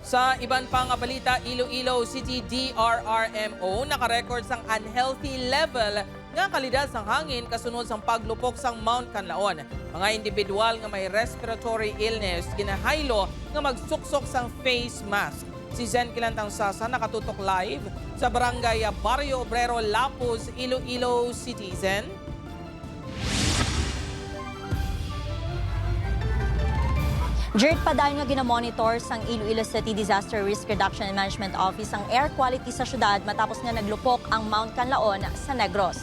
Sa iban pang balita, Iloilo City DRRMO nakarecord sang unhealthy level nga kalidad sang hangin kasunod sang paglupok sang Mount Canlaon. Mga individual nga may respiratory illness ginahaylo nga magsuksok sang face mask. Si Zen Kilantang Sasa nakatutok live sa barangay Barrio Obrero, Lapuz, Iloilo City. Zen? Dirt pa dahil nga ginamonitor sang Iloilo City Disaster Risk Reduction and Management Office ang air quality sa syudad matapos nga naglupok ang Mount Canlaon sa Negros.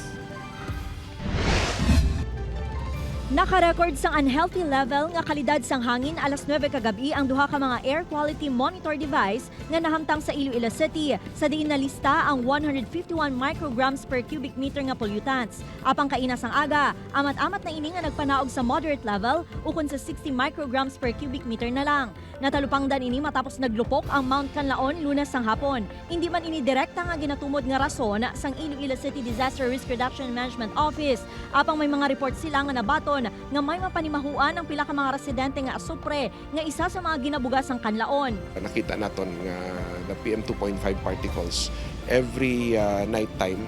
Nakarecord sang unhealthy level nga kalidad sang hangin alas 9 kagabi ang duha ka mga air quality monitor device nga nahamtang sa Iloilo City sa diin na lista ang 151 micrograms per cubic meter nga pollutants. Apang kaina sang aga, amat-amat na ini nga nagpanaog sa moderate level ukon sa 60 micrograms per cubic meter na lang. Natalupangdan ini matapos naglupok ang Mount Canlaon Lunes sang hapon. Hindi man ini direkta nga ginatumod nga rason sang Iloilo City Disaster Risk Reduction and Management Office. Apang may mga report sila nga nabaton nga may mapanimahuan ang pila ka mga residente nga asupre nga isa sa mga ginabugasang kanlaon. Nakita naton nga the PM2.5 particles every night time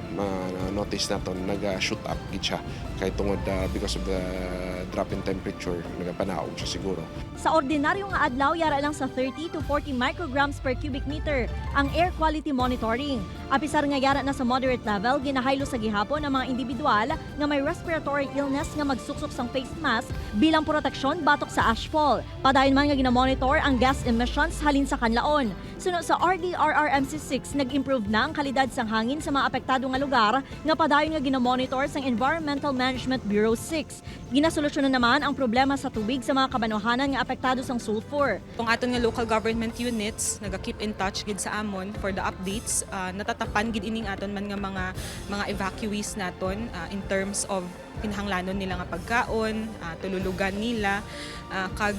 notice naton naga-shoot up gid siya kay tungod because of the drop in temperature nagapanaog siya siguro. Sa ordinaryo nga adlaw yara lang sa 30 to 40 micrograms per cubic meter ang air quality monitoring. Apisar nga yara na sa moderate level ginahaylo sa gihapon ang mga individual nga may respiratory illness nga magsuksok sang face mask bilang proteksyon batok sa ashfall. Padayon man nga ginamonitor ang gas emissions halin sa kanlaon. Sunod sa RDRRMC6 nag-improve na ang kalidad sang hangin sa mga apektado nga lugar nga padayon nga ginamonitor sang Environmental Management Bureau 6. Ginasolusyonan naman ang problema sa tubig sa mga kabanuhanan nga apektado sang sulfur. Kung aton nga local government units naga-keep in touch gid sa amon for the updates, natatapan gid ining aton man nga mga evacuees naton in terms of kinahanglanon nila nga pagkaon, tululugan nila, kag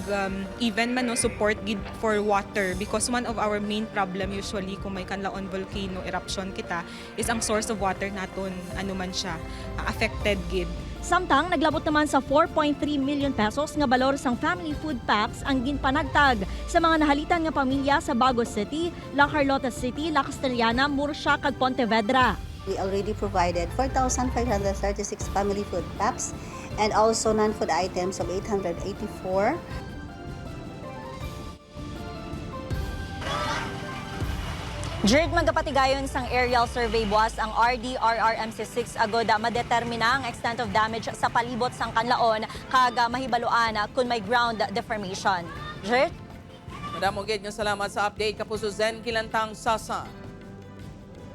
even man no support gid for water because one of our main problem usually kung may Canlaon volcano eruption kita is ang source of water naton ano man siya affected gid. Samtang naglabot naman sa 4.3 million pesos nga balor sang family food packs ang ginpanagtag sa mga nahalitan nga pamilya sa Bagos City, La Carlota City, La Castellana, Murcia kag Pontevedra. We already provided 4,536 family food packs and also non-food items of 884. Dirt magapatigayon sang aerial survey buwas ang RDRRMC6 agoda madetermina ang extent of damage sa palibot sang Canlaon kag mahibaluan kung may ground deformation. Dirt? Madam Oged, salamat sa update. Kapuso Zen Kilantang Sasa.